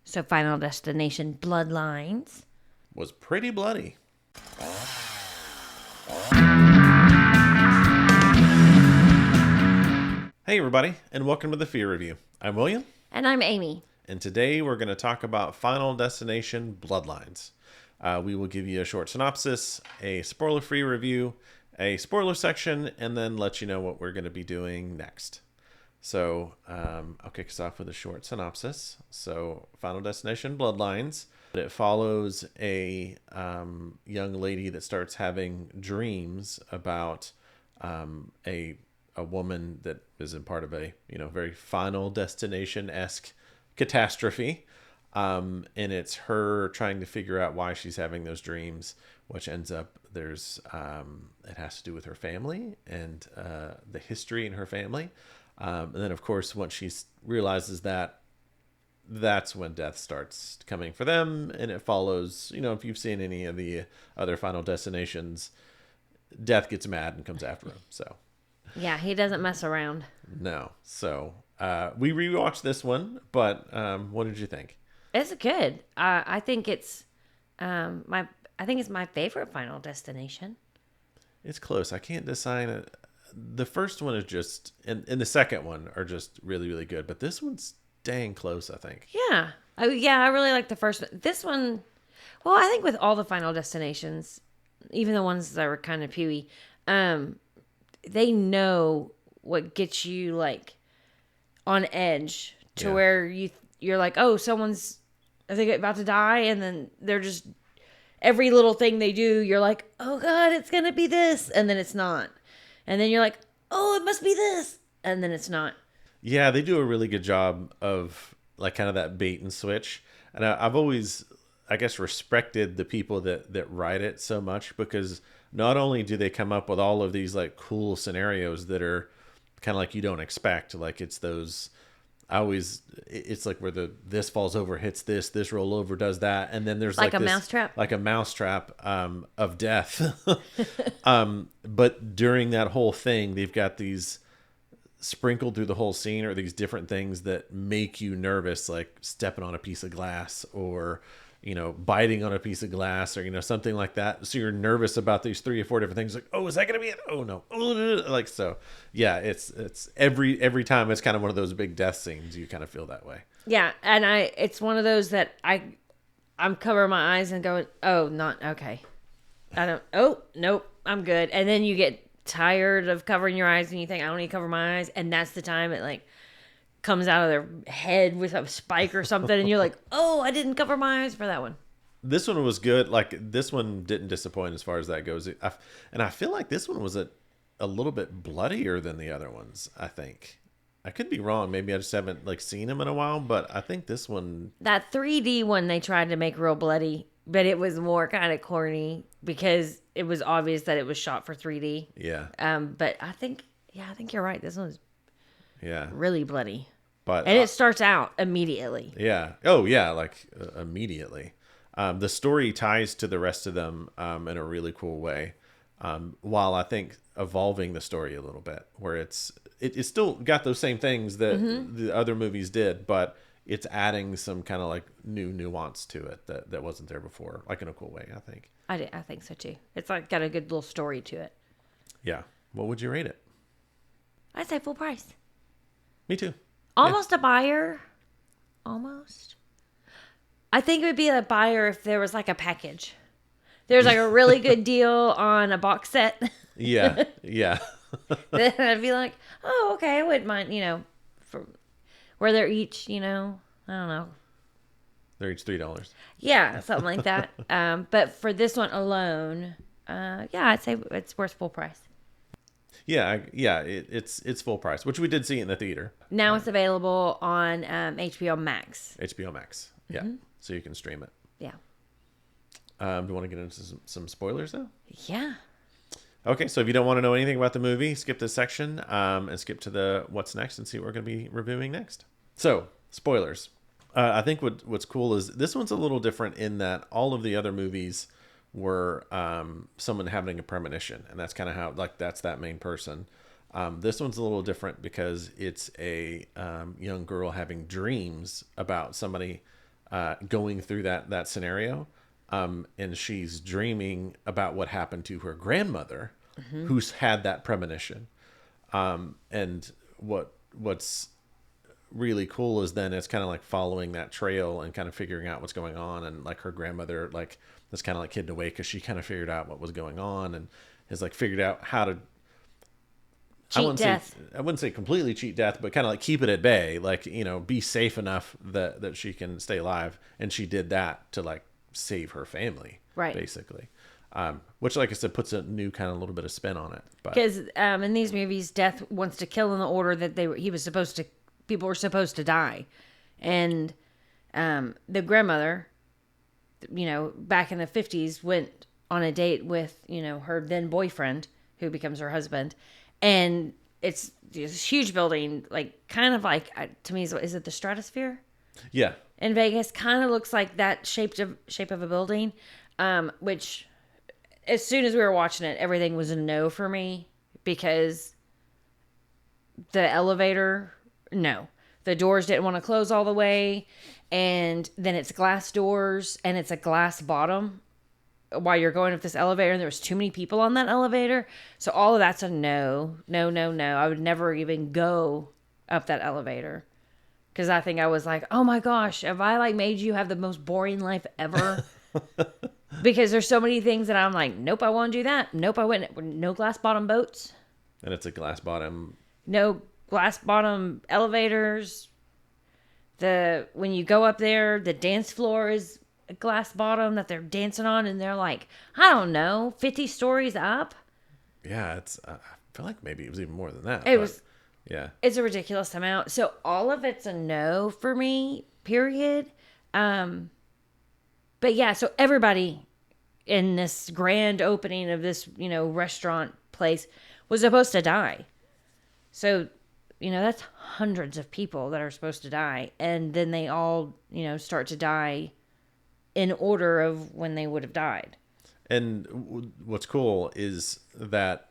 So Final Destination Bloodlines was pretty bloody. Hey everybody, and welcome to the Fear Review. I'm William. And I'm Amy. And today we're going to talk about Final Destination Bloodlines. We will give you a short synopsis, a spoiler-free review, a spoiler section, and then let you know what we're going to be doing next. So I'll kick us off with a short synopsis. So Final Destination Bloodlines. It follows a young lady that starts having dreams about a woman that is in part of a very Final Destination-esque catastrophe. And it's her trying to figure out why she's having those dreams, which ends up it has to do with her family and the history in her family. And then, of course, once she realizes that, that's when death starts coming for them. And it follows, if you've seen any of the other Final Destinations, death gets mad and comes after him. So, yeah, he doesn't mess around. No. So we rewatched this one, but what did you think? It's good. I think it's my favorite Final Destination. It's close. I can't decide it. The first one is just, and the second one are just really, really good. But this one's dang close, I think. Yeah. Oh, yeah, I really like the first one. This one, well, I think with all the Final Destinations, even the ones that were kind of pewy, they know what gets you, like, on edge to where you're like, oh, are they about to die? And then they're just, every little thing they do, you're like, oh, God, it's going to be this. And then it's not. And then you're like, oh, it must be this. And then it's not. Yeah, they do a really good job of like kind of that bait and switch. And I've always, I guess, respected the people that write it so much, because not only do they come up with all of these like cool scenarios that are kind of like you don't expect. Like it's those, it's like where this falls over, hits this rollover does that. And then there's like a mousetrap. Like a mousetrap of death. But during that whole thing, they've got these sprinkled through the whole scene, or these different things that make you nervous, like stepping on a piece of glass, or biting on a piece of glass, or something like that. So you're nervous about these 3 or 4 different things, like, oh, is that gonna be it? Oh no. Like, so yeah, it's every time it's kind of one of those big death scenes, you kind of feel that way. Yeah, and it's one of those that I'm covering my eyes and going, oh, not okay. Nope, I'm good. And then you get tired of covering your eyes and you think, I don't need to cover my eyes, and that's the time it like comes out of their head with a spike or something, and you're like, oh, I didn't cover my eyes for that one. This one was good. Like, this one didn't disappoint as far as that goes. And I feel like this one was a little bit bloodier than the other ones, I think. I could be wrong. Maybe I just haven't like seen them in a while, but I think this one... That 3D one they tried to make real bloody, but it was more kind of corny because it was obvious that it was shot for 3D. Yeah. But I think you're right. This one's really bloody. And it starts out immediately. Yeah. Oh, yeah, like immediately. The story ties to the rest of them in a really cool way, while I think evolving the story a little bit, where it's still got those same things that the other movies did, but it's adding some kind of like new nuance to it that wasn't there before, like in a cool way, I think. I think so too. It's like got a good little story to it. Yeah. What would you rate it? I'd say full price. Me too. Almost a buyer. Almost. I think it would be a buyer if there was like a package. There's like a really good deal on a box set. Yeah. Then I'd be like, oh, okay, I wouldn't mind, for where they're each, I don't know. They're each $3. Yeah, something like that. But for this one alone, I'd say it's worth full price. Yeah, it's full price, which we did see in the theater. Now it's available on HBO Max. HBO Max, yeah. Mm-hmm. So you can stream it. Yeah. Do you want to get into some spoilers though? Yeah. Okay, so if you don't want to know anything about the movie, skip this section and skip to the what's next and see what we're going to be reviewing next. So, spoilers. I think what's cool is this one's a little different in that all of the other movies were someone having a premonition, and that's kind of how, like, that's that main person. This one's a little different because it's a young girl having dreams about somebody going through that scenario. And she's dreaming about what happened to her grandmother, who's had that premonition. And what's really cool is then it's kind of like following that trail and kind of figuring out what's going on. And like her grandmother, like was kind of like hidden away because she kind of figured out what was going on and has like figured out how to Cheat death. I wouldn't say completely cheat death, but kind of like keep it at bay, like, be safe enough that she can stay alive. And she did that to like save her family, right? Basically, which, like I said, puts a new kind of little bit of spin on it. Because in these movies, Death wants to kill in the order that people were supposed to die, and the grandmother, back in the 50s, went on a date with her then boyfriend, who becomes her husband. And it's this huge building, like kind of like, to me, is it the Stratosphere? Yeah. In Vegas, kind of looks like that shape of a building, which as soon as we were watching it, everything was a no for me because the elevator, no. The doors didn't want to close all the way, and then it's glass doors and it's a glass bottom while you're going up this elevator, and there was too many people on that elevator. So all of that's a no. I would never even go up that elevator. Because I think I was like, oh my gosh, have I like made you have the most boring life ever? Because there's so many things that I'm like, nope, I won't do that. Nope, I wouldn't. No glass bottom boats. And it's a glass bottom. No glass bottom elevators. When you go up there, the dance floor is a glass bottom that they're dancing on, and they're like, I don't know, 50 stories up. Yeah, it's. I feel like maybe it was even more than that. Yeah, it's a ridiculous amount. So all of it's a no for me. Period. But yeah, so everybody in this grand opening of this restaurant place was supposed to die. So that's hundreds of people that are supposed to die, and then they all start to die in order of when they would have died. And what's cool is that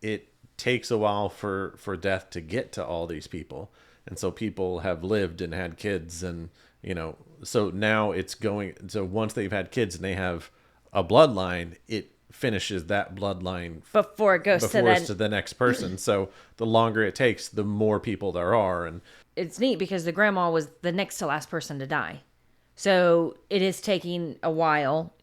it takes a while for death to get to all these people. And so people have lived and had kids, and so now it's going. So once they've had kids and they have a bloodline, it finishes that bloodline before it goes to the next person. So the longer it takes, the more people there are. And it's neat because the grandma was the next to last person to die. So it is taking a while,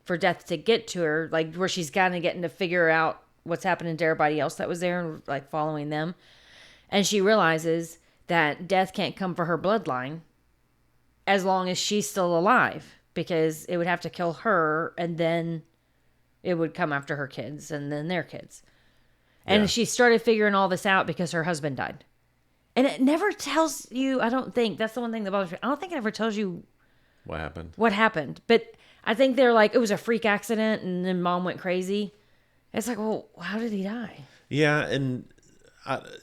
for death to get to her, like where she's kind of getting to figure out what's happening to everybody else that was there and like following them. And she realizes that death can't come for her bloodline as long as she's still alive, because it would have to kill her, and then it would come after her kids and then their kids. And she started figuring all this out because her husband died. And it never tells you, I don't think, that's the one thing that bothers me. I don't think it ever tells you what happened. But I think they're like, it was a freak accident and then mom went crazy. It's like, well, how did he die? Yeah. And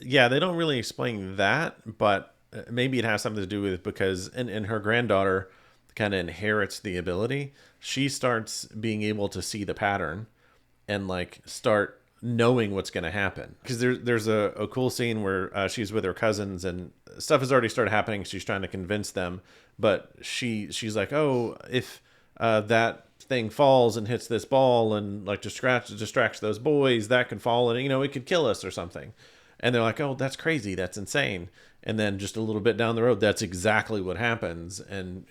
they don't really explain that, but maybe it has something to do with because, and her granddaughter kind of inherits the ability. She starts being able to see the pattern and like start knowing what's going to happen. Because there's a cool scene where she's with her cousins and stuff has already started happening. She's trying to convince them, but she's like, oh, if that thing falls and hits this ball and like distracts those boys, that could fall and it could kill us or something. And they're like, oh, that's crazy, that's insane. And then just a little bit down the road, that's exactly what happens, and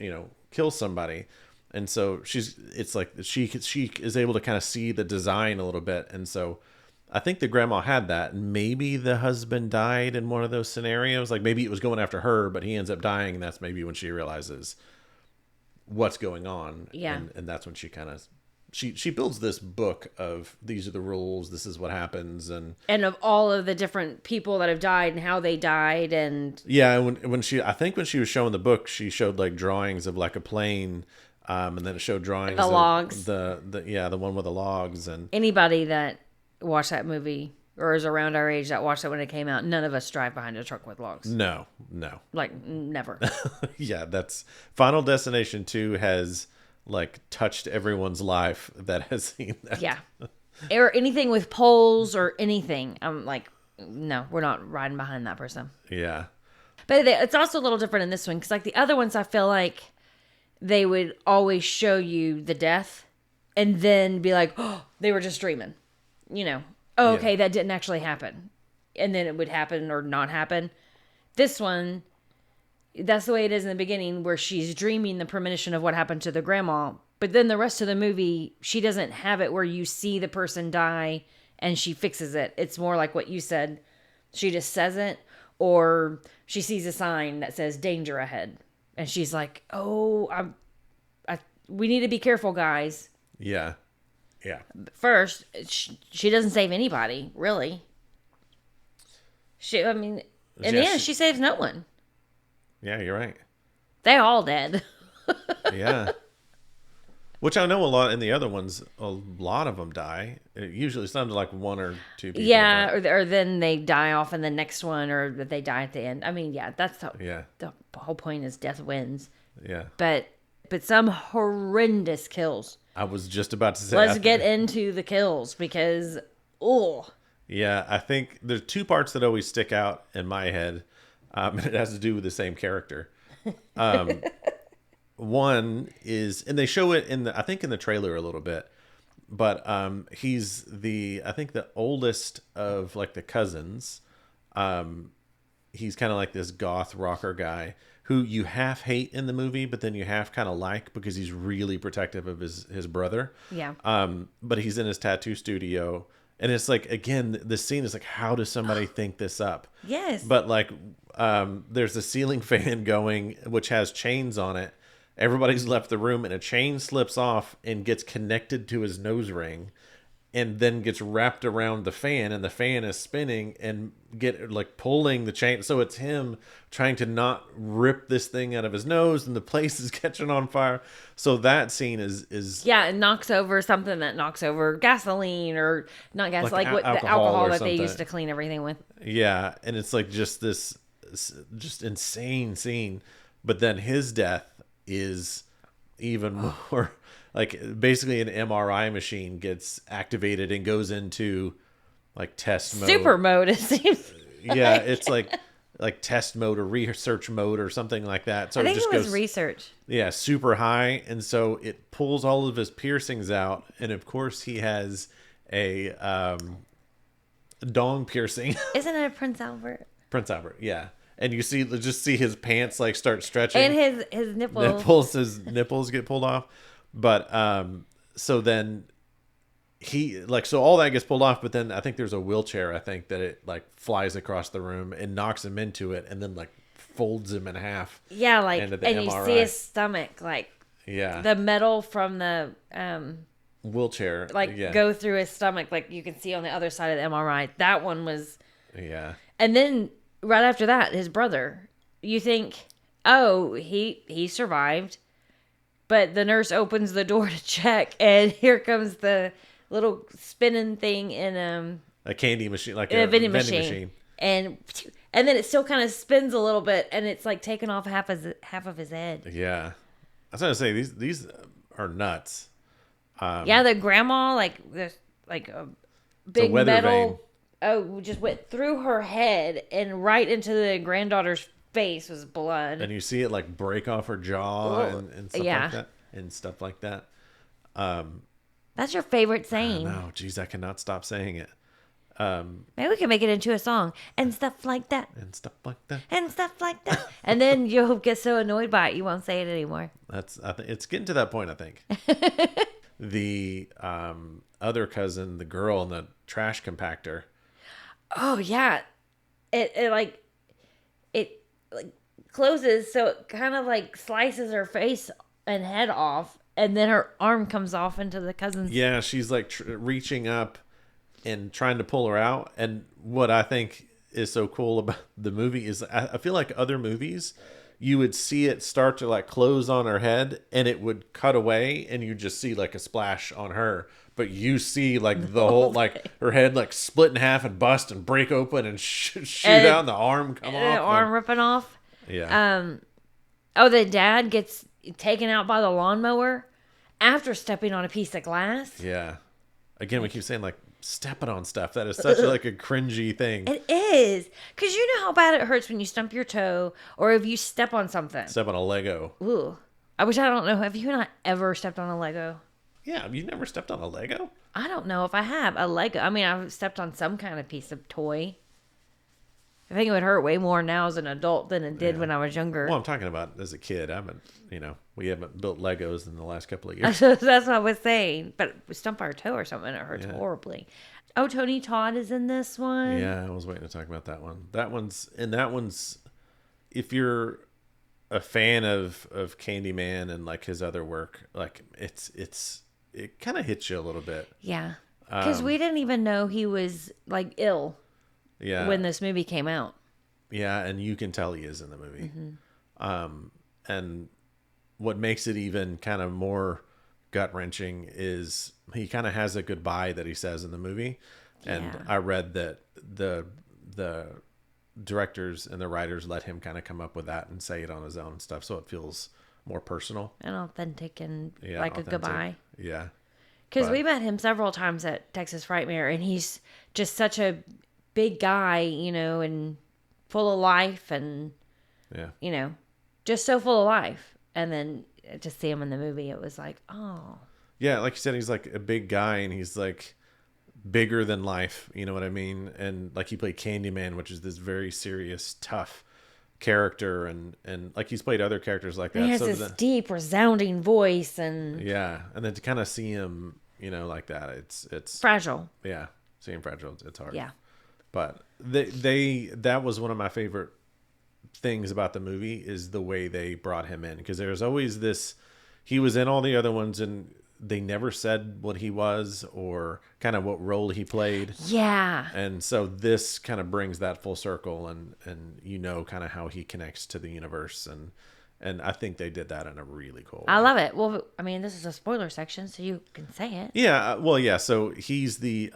kills somebody. And so it's like she is able to kind of see the design a little bit. And so I think the grandma had that. Maybe the husband died in one of those scenarios. Like maybe it was going after her, but he ends up dying. And that's maybe when she realizes what's going on. Yeah. And that's when she kind of, she builds this book of these are the rules. This is what happens. And of all of the different people that have died and how they died. And yeah. When she was showing the book, she showed like drawings of like a plane. And then it showed drawings the of logs. The one with the logs. And anybody that watched that movie or is around our age that watched it when it came out, none of us drive behind a truck with logs. No. Like never. Yeah, that's Final Destination 2 has like touched everyone's life that has seen that. Yeah. Or anything with poles or anything. I'm like, no, we're not riding behind that person. Yeah. But it's also a little different in this one because like the other ones I feel like they would always show you the death and then be like, oh, they were just dreaming. Oh, okay, that didn't actually happen. And then it would happen or not happen. This one, that's the way it is in the beginning, where she's dreaming the premonition of what happened to the grandma. But then the rest of the movie, she doesn't have it where you see the person die and she fixes it. It's more like what you said. She just says it, or she sees a sign that says danger ahead. And she's like, oh, we need to be careful, guys. Yeah. First, she doesn't save anybody, really. In the end, she saves no one. Yeah, you're right. They all dead. Yeah. Which I know a lot in the other ones, a lot of them die. Usually it's not like one or two people. Yeah, or then they die off in the next one, or that they die at the end. That's the whole point is death wins. Yeah. But some horrendous kills. I was just about to say. Let's get into the kills because, Yeah, I think there's two parts that always stick out in my head, and it has to do with the same character. One is, and they show it in the trailer a little bit, but he's I think the oldest of like the cousins. He's kind of like this goth rocker guy who you half hate in the movie, but then you half kind of like because he's really protective of his brother. Yeah. But he's in his tattoo studio, and it's like, again, the scene is like, how does somebody think this up? Yes. But like, there's a ceiling fan going, which has chains on it. Everybody's left the room, and a chain slips off and gets connected to his nose ring, and then gets wrapped around the fan, and the fan is spinning and pulling the chain. So it's him trying to not rip this thing out of his nose, and the place is catching on fire. So that scene is it knocks over something that knocks over gasoline, or not gas, like what the alcohol that they used to clean everything with. Yeah, and it's like just this just insane scene. But then his death is even more. Like, basically an MRI machine gets activated and goes into like test mode. Super mode, it seems. Yeah, it's like test mode or research mode or something like that. So I think it just was goes research. Yeah, super high, and so it pulls all of his piercings out, and of course he has a dong piercing. Isn't it a Prince Albert? Prince Albert, yeah. And you see his pants like start stretching, and his nipples. His nipples get pulled off. But so then so all that gets pulled off, but then I think there's a wheelchair, I think, that it like flies across the room and knocks him into it, and then like folds him in half. Yeah, like, and MRI. You see his stomach, like, the metal from the wheelchair go through his stomach, like you can see on the other side of the MRI. That one was And then right after that, his brother, you think, oh, he survived. But the nurse opens the door to check, and here comes the little spinning thing in a candy machine, like a vending machine. And then it still kind of spins a little bit, and it's like taking off half of his head. Yeah, I was gonna say these are nuts. The grandma, there's like a big metal. Oh, just went through her head and right into the granddaughter's face was blood. And you see it like break off her jaw and stuff like that. And stuff like that. That's your favorite saying. No, geez, I cannot stop saying it. Maybe we can make it into a song. And stuff like that. And stuff like that. And stuff like that. And then you'll get so annoyed by it you won't say it anymore. I think it's getting to that point, I think. The other cousin, the girl in the trash compactor. Oh yeah. It closes, so it kind of like slices her face and head off, and then her arm comes off into the cousin's. Yeah, she's like reaching up and trying to pull her out. And what I think is so cool about the movie is I feel like other movies, you would see it start to like close on her head, and it would cut away, and you just see like a splash on her. But you see like the whole, like her head like split in half and bust and break open and shoot out, and the arm come off. The arm ripping off. Yeah. The dad gets taken out by the lawnmower after stepping on a piece of glass. Yeah. Again, we keep saying like stepping on stuff. That is such like a cringy thing. It is. Because you know how bad it hurts when you stump your toe or if you step on something. Step on a Lego. Ooh. I wish I don't know. Have you not ever stepped on a Lego? Yeah, you never stepped on a Lego? I don't know if I have a Lego. I mean, I've stepped on some kind of piece of toy. I think it would hurt way more now as an adult than it did when I was younger. Well, I'm talking about as a kid. We haven't built Legos in the last couple of years. That's what I was saying. But we stump our toe or something, it hurts horribly. Oh, Tony Todd is in this one. Yeah, I was waiting to talk about that one. That one's, if you're a fan of Candyman and like his other work, like it kind of hits you a little bit. Yeah. Because we didn't even know he was like ill. Yeah. When this movie came out. Yeah, and you can tell he is in the movie. And what makes it even kind of more gut-wrenching is he kind of has a goodbye that he says in the movie. And I read that the directors and the writers let him kind of come up with that and say it on his own and stuff, so it feels more personal and authentic and authentic. A goodbye. Yeah. Because we met him several times at Texas Frightmare, and he's just such a big guy, and full of life and, just so full of life. And then to see him in the movie, it was like, oh. Yeah, like you said, he's like a big guy and he's like bigger than life. You know what I mean? And like he played Candyman, which is this very serious, tough character. And like he's played other characters like that. And he has this deep, resounding voice. And then to kind of see him, like that, it's fragile. Yeah, seeing fragile, it's hard. Yeah. But that was one of my favorite things about the movie is the way they brought him in, because there's always this, he was in all the other ones and they never said what he was or kind of what role he played. Yeah. And so this kind of brings that full circle and kind of how he connects to the universe, and I think they did that in a really cool way. I love it. Well, I mean, this is a spoiler section, so you can say it. Yeah. Well, yeah. So he's the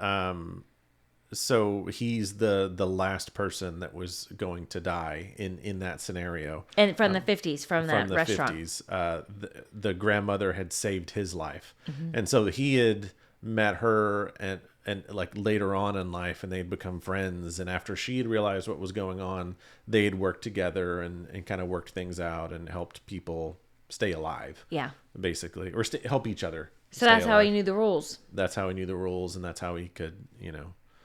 last person that was going to die in that scenario. And from the 50s, from that restaurant. 50s, the grandmother had saved his life. Mm-hmm. And so he had met her and like later on in life, and they'd become friends. And after she had realized what was going on, they had worked together and kind of worked things out and helped people stay alive. Yeah. Basically. Or help each other. So that's alive. How he knew the rules. That's how he knew the rules, and that's how he could,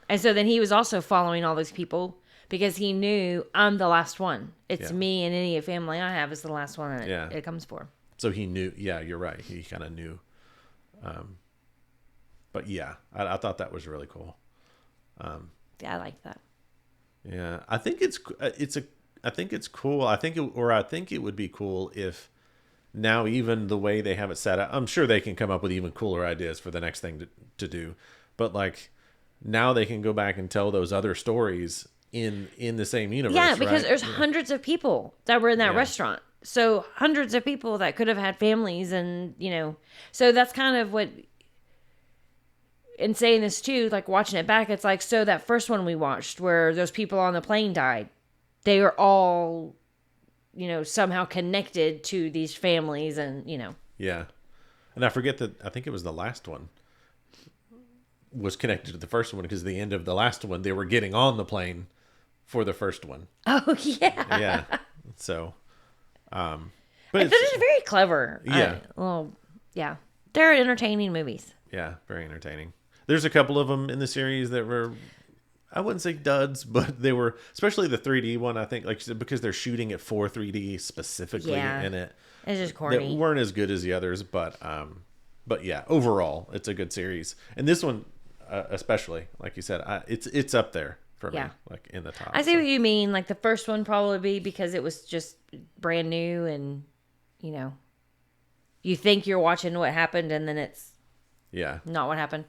And so then he was also following all these people because he knew, I'm the last one. It's me, and any family I have is the last one that it comes for. So he knew. Yeah, you're right. He kind of knew. But yeah, I thought that was really cool. Yeah, I like that. Yeah, I think it's cool. I think it would be cool if now even the way they have it set up, I'm sure they can come up with even cooler ideas for the next thing to do. But like now they can go back and tell those other stories in the same universe. Yeah, because right? there's hundreds of people that were in that restaurant. So hundreds of people that could have had families and, so that's kind of what, in saying this too, like watching it back, it's like, so that first one we watched where those people on the plane died, they were all, somehow connected to these families and, Yeah. And I forget that, I think it was the last one was connected to the first one, because at the end of the last one, they were getting on the plane for the first one. Oh, yeah. Yeah. So, but they're just very clever. Yeah. Yeah. They're entertaining movies. Yeah. Very entertaining. There's a couple of them in the series that were, I wouldn't say duds, but they were, especially the 3D one, I think, like you said, because they're shooting it for 3D specifically in it. It's just corny. They weren't as good as the others, but yeah, overall, it's a good series. And this one, especially, like you said, it's up there for me, like in the top. I see what you mean. Like the first one probably because it was just brand new and, you think you're watching what happened and then it's not what happened.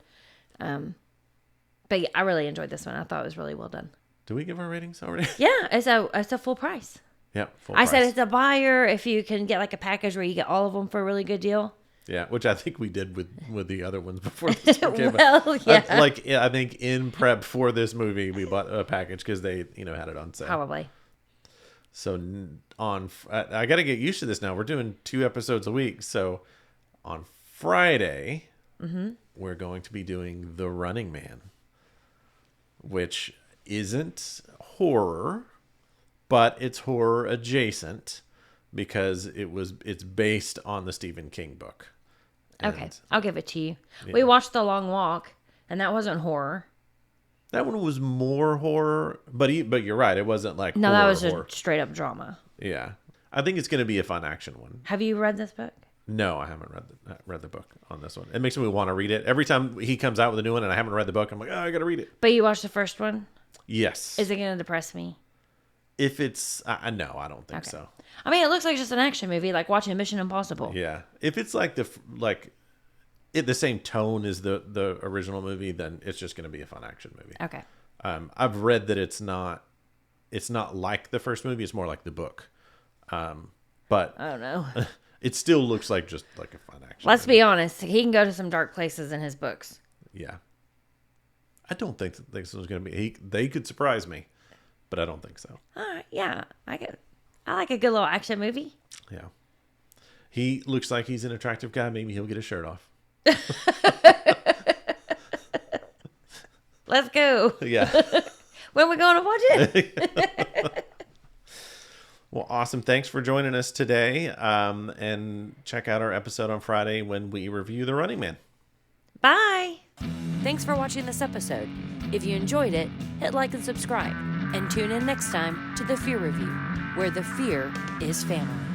But yeah, I really enjoyed this one. I thought it was really well done. Do we give our ratings already? Yeah, it's a full price. Yeah, full price. I said it's a buyer if you can get like a package where you get all of them for a really good deal. Yeah, which I think we did with the other ones before this one came out. I think in prep for this movie, we bought a package because they had it on sale. Probably. So I got to get used to this now. We're doing 2 episodes a week. So on Friday, we're going to be doing The Running Man, which isn't horror, but it's horror adjacent because it's based on the Stephen King book. Okay, I'll give it to you. Yeah. We watched The Long Walk, and that wasn't horror. That one was more horror, but you're right. It wasn't like No, horror, that was horror. a straight up drama. Yeah, I think it's going to be a fun action one. Have you read this book? No, I haven't read the book on this one. It makes me want to read it every time he comes out with a new one, and I haven't read the book. I'm like, oh, I got to read it. But you watched the first one? Yes. Is it going to depress me? If it's no, I don't think so. I mean, it looks like just an action movie, like watching Mission Impossible. Yeah, if it's like the same tone as the original movie, then it's just going to be a fun action movie. Okay. I've read that it's not like the first movie. It's more like the book. But I don't know. It still looks like just like a fun action. Let's be honest. He can go to some dark places in his books. Yeah. I don't think that this was going to be. They could surprise me, but I don't think so. All right. Yeah. I like a good little action movie. Yeah. He looks like he's an attractive guy. Maybe he'll get his shirt off. Let's go. Yeah. When are we going to watch it? Well, awesome. Thanks for joining us today. And check out our episode on Friday when we review The Running Man. Bye. Thanks for watching this episode. If you enjoyed it, hit like and subscribe. And tune in next time to The Fear Review, where the fear is family.